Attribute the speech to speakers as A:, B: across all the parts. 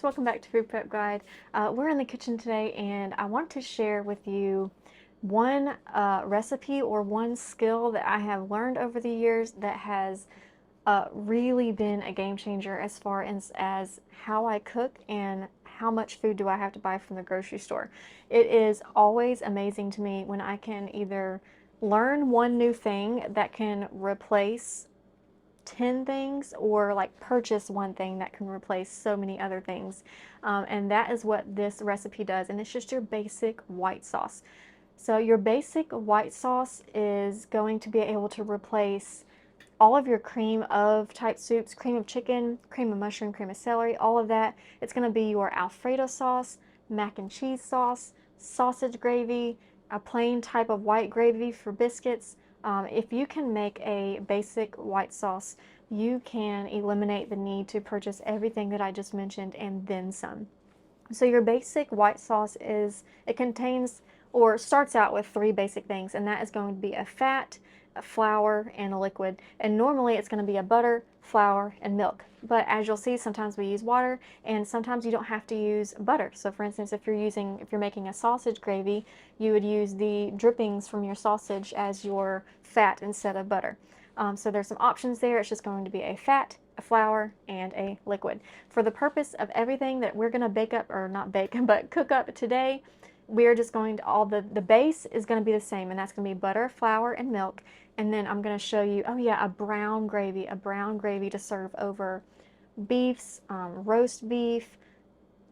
A: welcome back to Food Prep Guide. We're in the kitchen today and I want to share with you one recipe or one skill that I have learned over the years that has really been a game changer as far as how I cook and how much food do I have to buy from the grocery store. It is always amazing to me when I can either learn one new thing that can replace 10 things or like purchase one thing that can replace so many other things. And that is what this recipe does. And it's just your basic white sauce. So your basic white sauce is going to be able to replace all of your cream of type soups, cream of chicken, cream of mushroom, cream of celery, all of that. It's going to be your Alfredo sauce, mac and cheese sauce, sausage gravy, a plain type of white gravy for biscuits. If you can make a basic white sauce, you can eliminate the need to purchase everything that I just mentioned and then some. So your basic white sauce it contains or starts out with three basic things, and that is going to be a fat, a flour, and a liquid. And normally it's going to be a butter, flour, and milk. But as you'll see, sometimes we use water, and sometimes you don't have to use butter. So for instance, if you're making a sausage gravy, you would use the drippings from your sausage as your fat instead of butter. So there's some options there. It's just going to be a fat, a flour, and a liquid. For the purpose of everything that we're going to bake up, or not bake, but cook up today, we're just going to, the base is going to be the same, and that's going to be butter, flour, and milk. And then I'm going to show you, oh yeah, a brown gravy to serve over beefs, roast beef,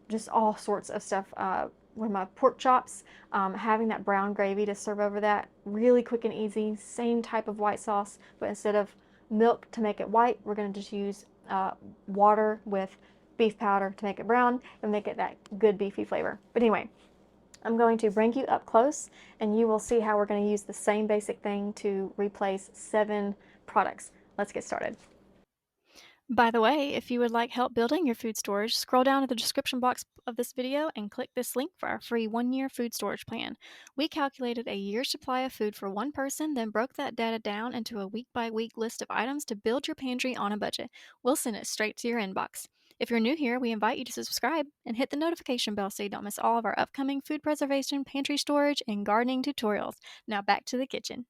A: just all sorts of stuff. With my pork chops, having that brown gravy to serve over that, really quick and easy, same type of white sauce, but instead of milk to make it white, we're going to just use water with beef powder to make it brown and make it that good beefy flavor. But anyway, I'm going to bring you up close and you will see how we're going to use the same basic thing to replace 7 products. Let's get started. By the way, if you would like help building your food storage, scroll down to the description box of this video and click this link for our free 1-year food storage plan. We calculated a year's supply of food for one person, then broke that data down into a week-by-week list of items to build your pantry on a budget. We'll send it straight to your inbox. If you're new here, we invite you to subscribe and hit the notification bell so you don't miss all of our upcoming food preservation, pantry storage, and gardening tutorials. Now back to the kitchen.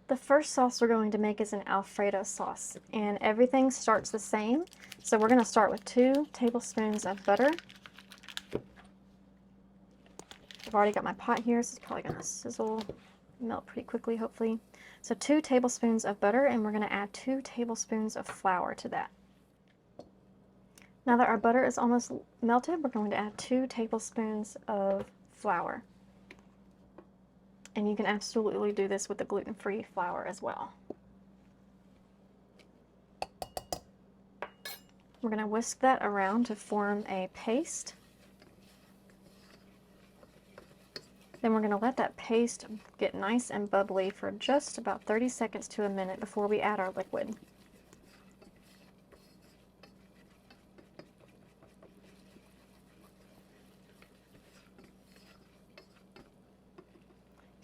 A: The first sauce we're going to make is an Alfredo sauce, and everything starts the same. So we're going to start with 2 tablespoons of butter. I've already got my pot here, so it's probably going to sizzle, melt pretty quickly, hopefully. So 2 tablespoons of butter, and we're going to add 2 tablespoons of flour to that. Now that our butter is almost melted, we're going to add 2 tablespoons of flour. And you can absolutely do this with the gluten-free flour as well. We're going to whisk that around to form a paste. Then we're going to let that paste get nice and bubbly for just about 30 seconds to a minute before we add our liquid.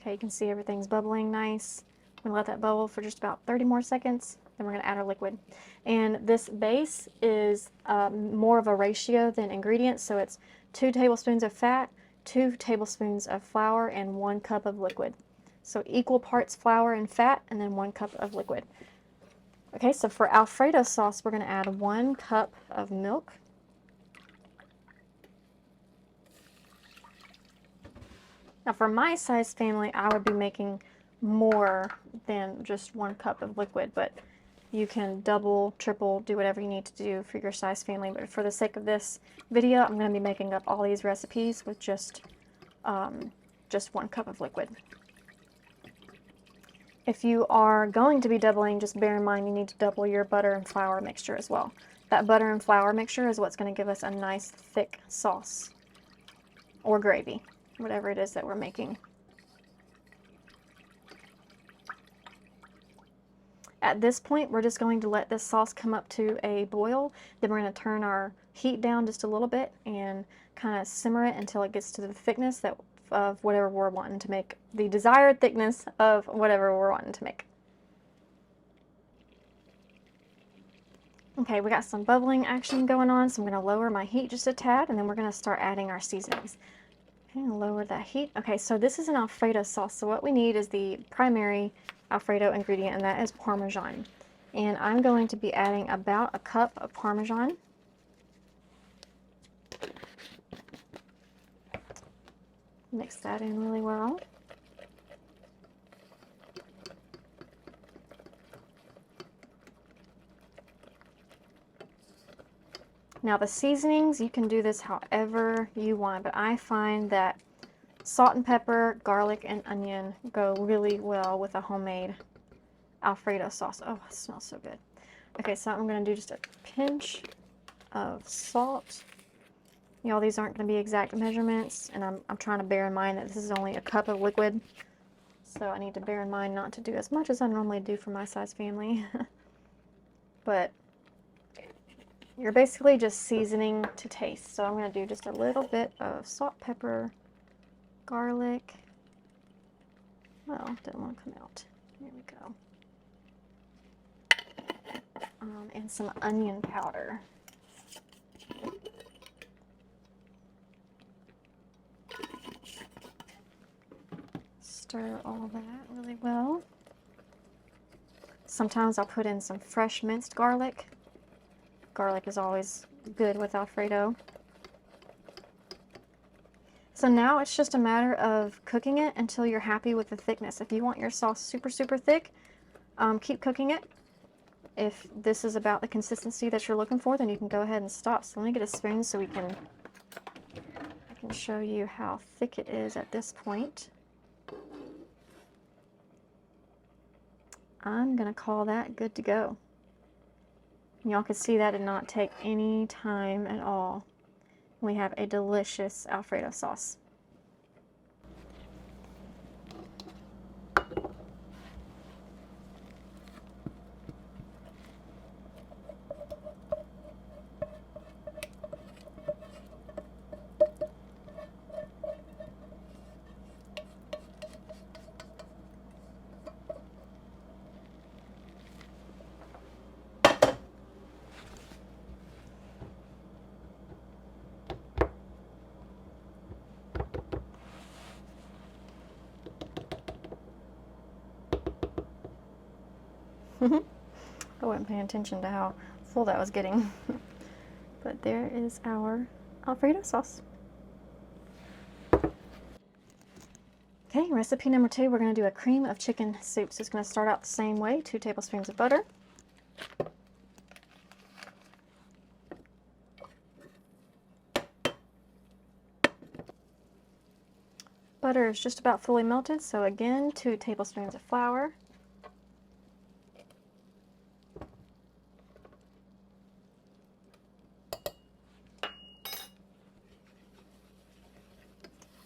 A: Okay, you can see everything's bubbling nice. We're going to let that bubble for just about 30 more seconds, then we're going to add our liquid. And this base is more of a ratio than ingredients, so it's 2 tablespoons of fat, 2 tablespoons of flour, and 1 cup of liquid. So equal parts flour and fat, and then 1 cup of liquid. Okay, so for Alfredo sauce, we're going to add 1 cup of milk. Now for my size family, I would be making more than just 1 cup of liquid, but you can double, triple, do whatever you need to do for your size family. But for the sake of this video, I'm going to be making up all these recipes with just 1 cup of liquid. If you are going to be doubling, just bear in mind you need to double your butter and flour mixture as well. That butter and flour mixture is what's going to give us a nice thick sauce or gravy, whatever it is that we're making. At this point, we're just going to let this sauce come up to a boil. Then we're going to turn our heat down just a little bit and kind of simmer it until it gets to the thickness of whatever we're wanting to make, the desired thickness of whatever we're wanting to make. Okay, we got some bubbling action going on, so I'm going to lower my heat just a tad, and then we're going to start adding our seasonings. Okay, lower that heat. Okay, so this is an Alfredo sauce, so what we need is the primary Alfredo ingredient, and that is Parmesan. And I'm going to be adding about a cup of Parmesan. Mix that in really well. Now the seasonings, you can do this however you want, but I find that salt and pepper, garlic, and onion go really well with a homemade Alfredo sauce. Oh, it smells so good. Okay, so I'm going to do just a pinch of salt. Y'all, these aren't going to be exact measurements, and I'm trying to bear in mind that this is only a cup of liquid, so I need to bear in mind not to do as much as I normally do for my size family. But you're basically just seasoning to taste. So I'm going to do just a little bit of salt, pepper, garlic. Well, didn't want to come out. Here we go. And some onion powder. Stir all that really well. Sometimes I'll put in some fresh minced garlic. Garlic is always good with Alfredo. So now it's just a matter of cooking it until you're happy with the thickness. If you want your sauce super, super thick, keep cooking it. If this is about the consistency that you're looking for, then you can go ahead and stop. So let me get a spoon so I can show you how thick it is at this point. I'm gonna call that good to go. Y'all can see that did not take any time at all. We have a delicious Alfredo sauce. I wasn't paying attention to how full that was getting. But there is our Alfredo sauce. Okay, recipe number 2, we're going to do a cream of chicken soup. So it's going to start out the same way, 2 tablespoons of butter. Butter is just about fully melted, so again, 2 tablespoons of flour.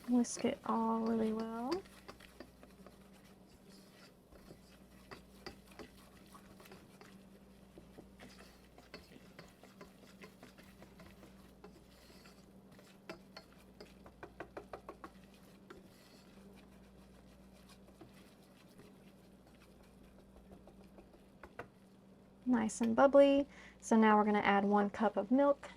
A: Whisk it all really well. Nice and bubbly. So now we're going to add 1 cup of milk.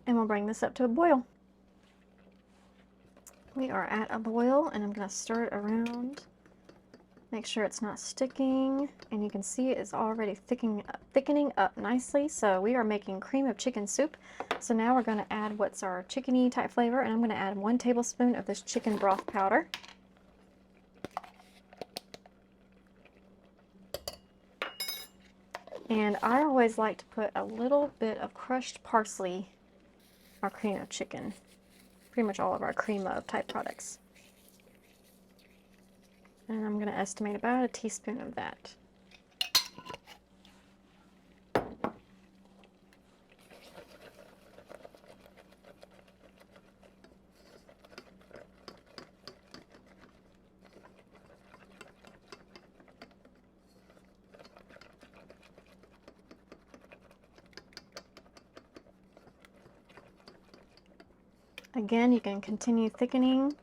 A: And we'll bring this up to a boil. We are at a boil, and I'm going to stir it around. Make sure it's not sticking, and you can see it is already thickening up nicely. So we are making cream of chicken soup. So now we're going to add what's our chickeny type flavor, and I'm going to add 1 tablespoon of this chicken broth powder. And I always like to put a little bit of crushed parsley, our cream of chicken, pretty much all of our cream of type products. And I'm going to estimate about a teaspoon of that. Again, you can continue thickening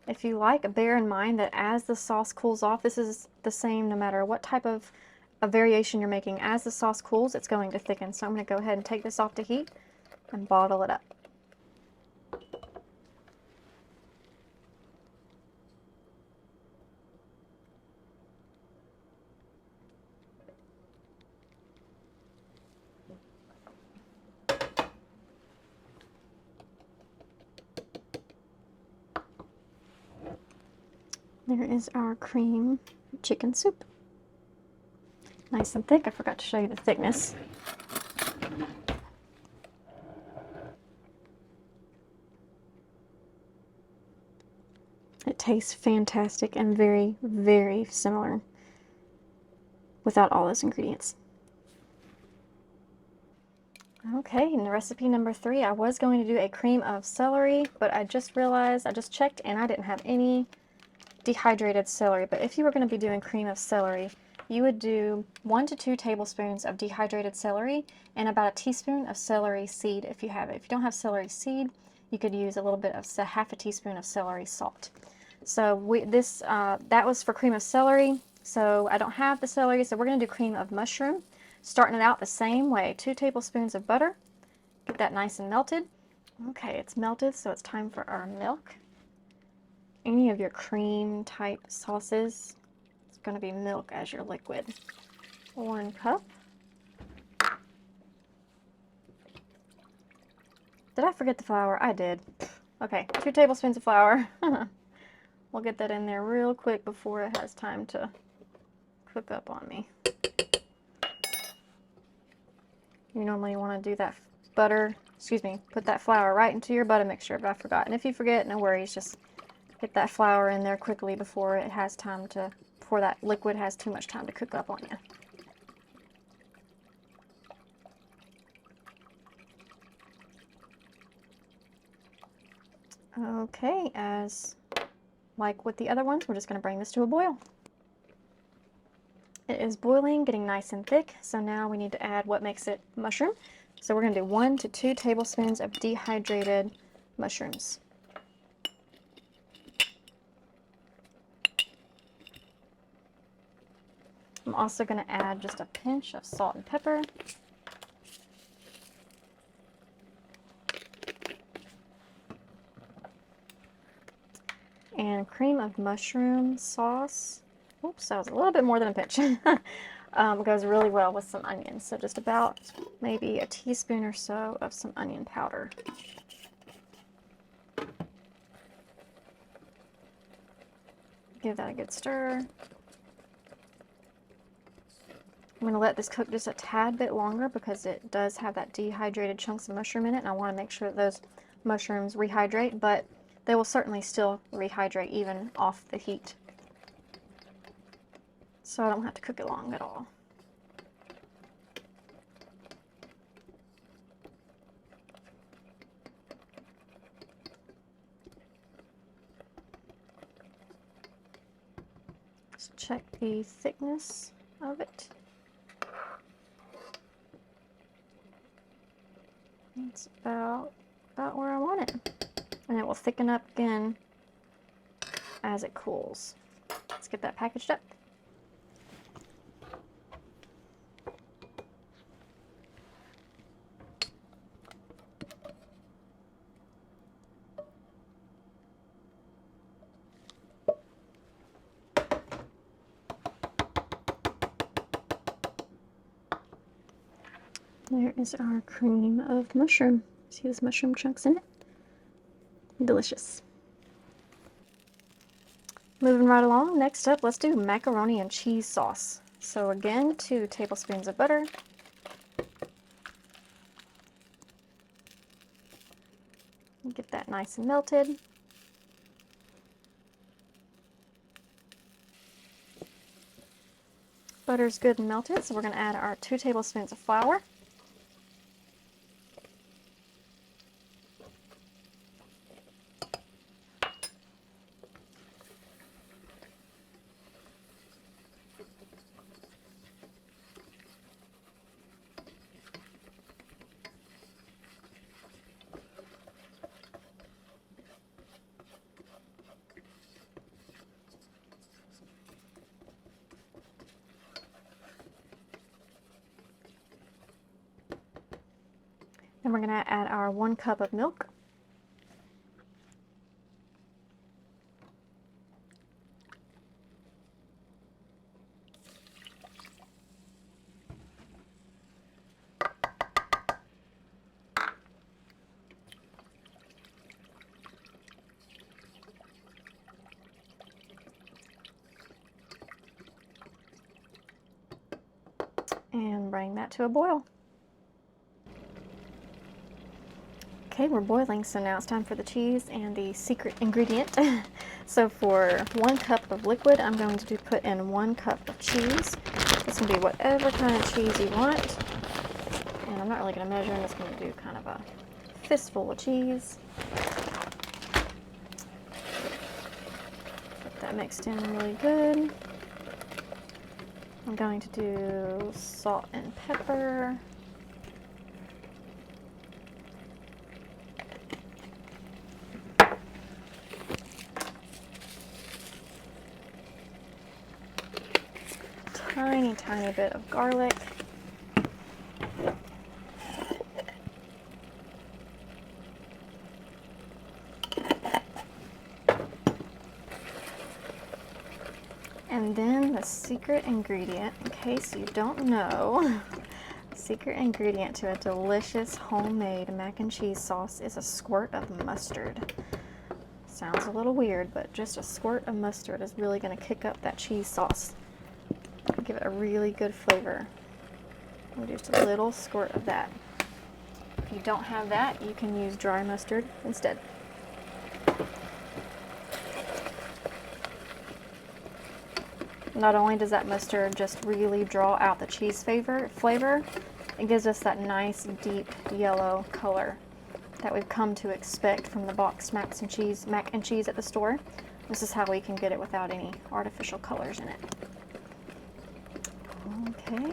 A: if you like. Bear in mind that as the sauce cools off, this is the same no matter what type of a variation you're making. As the sauce cools, it's going to thicken. So I'm going to go ahead and take this off to heat and bottle it up. There is our cream chicken soup. Nice and thick. I forgot to show you the thickness. It tastes fantastic and very, very similar without all those ingredients. Okay, and recipe number 3, I was going to do a cream of celery, but I just realized, I just checked and I didn't have any dehydrated celery. But if you were going to be doing cream of celery, you would do 1 to 2 tablespoons of dehydrated celery and about a teaspoon of celery seed if you have it. If you don't have celery seed, you could use a little bit of half a teaspoon of celery salt. So that was for cream of celery. So I don't have the celery, so we're going to do cream of mushroom. Starting it out the same way, 2 tablespoons of butter. Get that nice and melted. Okay, it's melted, so it's time for our milk. Any of your cream type sauces, it's going to be milk as your liquid. 1 cup. Did I forget the flour? I did. Okay, 2 tablespoons of flour. We'll get that in there real quick before it has time to cook up on me. You normally want to do that put that flour right into your butter mixture, but I forgot. And if you forget, no worries, just get that flour in there quickly before that liquid has too much time to cook up on you. Okay, as like with the other ones, we're just going to bring this to a boil. It is boiling, getting nice and thick, so now we need to add what makes it mushroom. So we're going to do 1 to 2 tablespoons of dehydrated mushrooms. I'm also going to add just a pinch of salt and pepper. And cream of mushroom sauce. Oops, that was a little bit more than a pinch. Goes really well with some onions. So just about maybe a teaspoon or so of some onion powder. Give that a good stir. I'm going to let this cook just a tad bit longer because it does have that dehydrated chunks of mushroom in it, and I want to make sure that those mushrooms rehydrate, but they will certainly still rehydrate even off the heat. So I don't have to cook it long at all. Just check the thickness of it. It's about where I want it. And it will thicken up again as it cools. Let's get that packaged up. There is our cream of mushroom. See those mushroom chunks in it? Delicious. Moving right along, next up, let's do macaroni and cheese sauce. So again, 2 tablespoons of butter. Get that nice and melted. Butter's good and melted, so we're going to add our 2 tablespoons of flour. we're going to add our 1 cup of milk. And bring that to a boil. Okay, we're boiling, so now it's time for the cheese and the secret ingredient. So for 1 cup of liquid, I'm going to put in 1 cup of cheese. This can be whatever kind of cheese you want. And I'm not really going to measure, I'm just going to do kind of a fistful of cheese. Get that mixed in really good. I'm going to do salt and pepper. Tiny bit of garlic. And then the secret ingredient, in case you don't know, the secret ingredient to a delicious homemade mac and cheese sauce is a squirt of mustard. Sounds a little weird, but just a squirt of mustard is really going to kick up that cheese sauce. Give it a really good flavor. And just a little squirt of that. If you don't have that, you can use dry mustard instead. Not only does that mustard just really draw out the cheese flavor, it gives us that nice deep yellow color that we've come to expect from the boxed mac and cheese at the store. This is how we can get it without any artificial colors in it. Okay,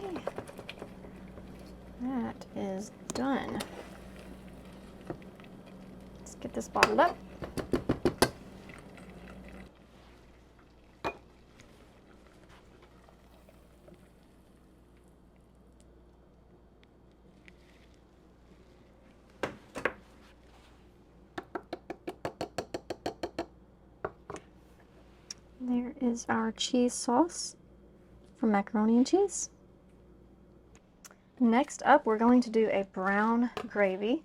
A: that is done. Let's get this bottled up. There is our cheese sauce for macaroni and cheese. Next up, we're going to do a brown gravy.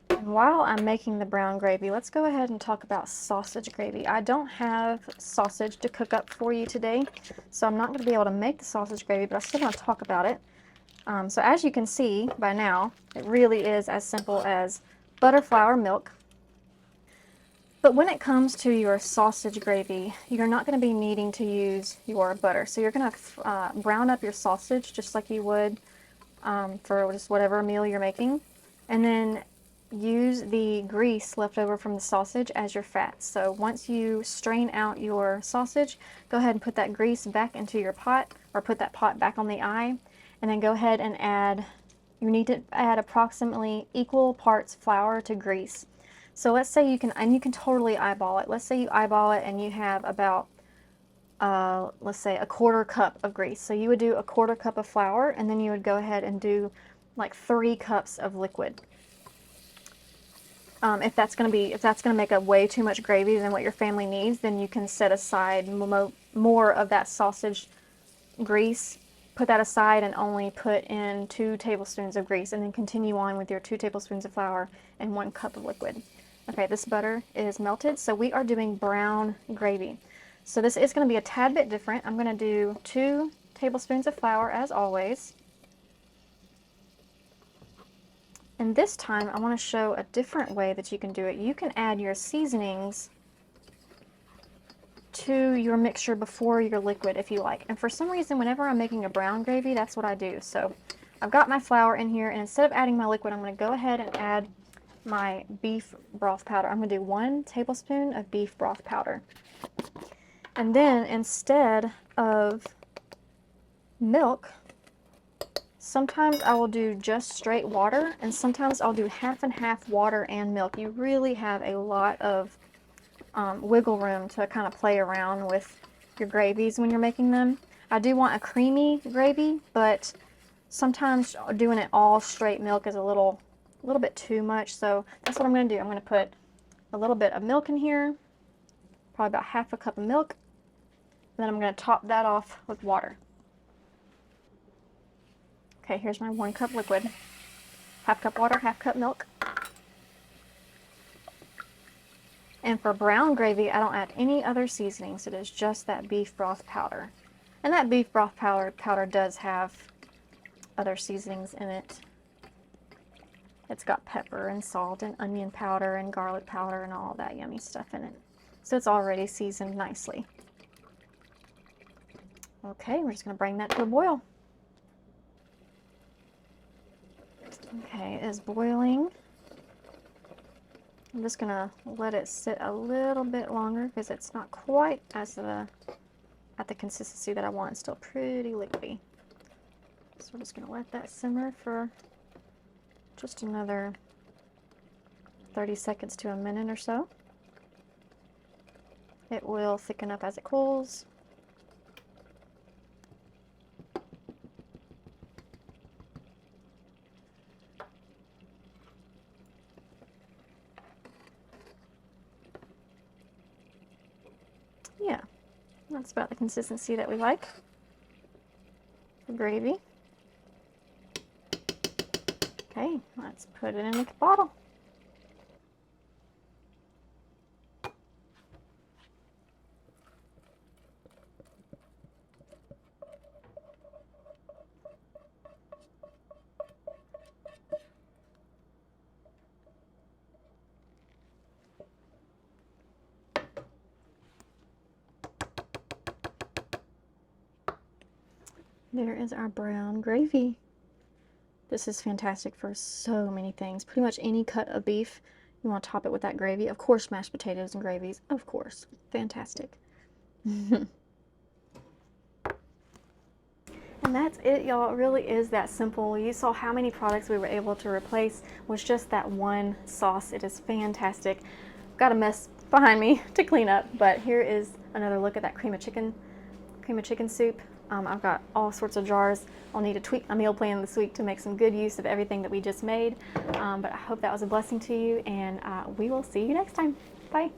A: And while I'm making the brown gravy, let's go ahead and talk about sausage gravy. I don't have sausage to cook up for you today, so I'm not going to be able to make the sausage gravy, but I still want to talk about it. So as you can see by now, it really is as simple as butter, flour, milk. But when it comes to your sausage gravy, you're not going to be needing to use your butter. So you're going to brown up your sausage just like you would for just whatever meal you're making. And then use the grease left over from the sausage as your fat. So once you strain out your sausage, go ahead and put that grease back into your pot, or put that pot back on the eye, and then go ahead and you need to add approximately equal parts flour to grease. So let's say you can totally eyeball it. Let's say you eyeball it and you have about, let's say, a 1/4 cup of grease. So you would do a 1/4 cup of flour, and then you would go ahead and do like 3 cups of liquid. If that's going to make up way too much gravy than what your family needs, then you can set aside more of that sausage grease. Put that aside and only put in 2 tablespoons of grease, and then continue on with your 2 tablespoons of flour and 1 cup of liquid. Okay, this butter is melted, so we are doing brown gravy. So this is going to be a tad bit different. I'm going to do 2 tablespoons of flour as always. And this time I want to show a different way that you can do it. You can add your seasonings to your mixture before your liquid if you like. And for some reason, whenever I'm making a brown gravy, that's what I do. So I've got my flour in here, and instead of adding my liquid, I'm going to go ahead and add my beef broth powder. I'm going to do 1 tablespoon of beef broth powder. And then instead of milk, sometimes I will do just straight water, and sometimes I'll do half and half water and milk. You really have a lot of wiggle room to kind of play around with your gravies when you're making them. I do want a creamy gravy, but sometimes doing it all straight milk is a little a little bit too much, so that's what I'm going to do. I'm going to put a little bit of milk in here, probably about half a cup of milk, and then I'm going to top that off with water. Okay, here's my 1 cup liquid. Half cup water, half cup milk. And for brown gravy, I don't add any other seasonings. It is just that beef broth powder. And that beef broth powder does have other seasonings in it. It's got pepper and salt and onion powder and garlic powder and all that yummy stuff in it. So it's already seasoned nicely. Okay, we're just going to bring that to a boil. Okay, it is boiling. I'm just going to let it sit a little bit longer because it's not quite as at the consistency that I want. It's still pretty liquidy. So we're just going to let that simmer for just another 30 seconds to a minute or so. It will thicken up as it cools. Yeah, that's about the consistency that we like for gravy. Okay, let's put it in a bottle. There is our brown gravy. This is fantastic for so many things. Pretty much any cut of beef, you want to top it with that gravy. Of course, mashed potatoes and gravies. Of course. Fantastic. And that's it, y'all. It really is that simple. You saw how many products we were able to replace with just that one sauce. It is fantastic. Got a mess behind me to clean up, but here is another look at that cream of chicken soup. I've got all sorts of jars. I'll need to tweak my meal plan this week to make some good use of everything that we just made. But I hope that was a blessing to you, and we will see you next time. Bye.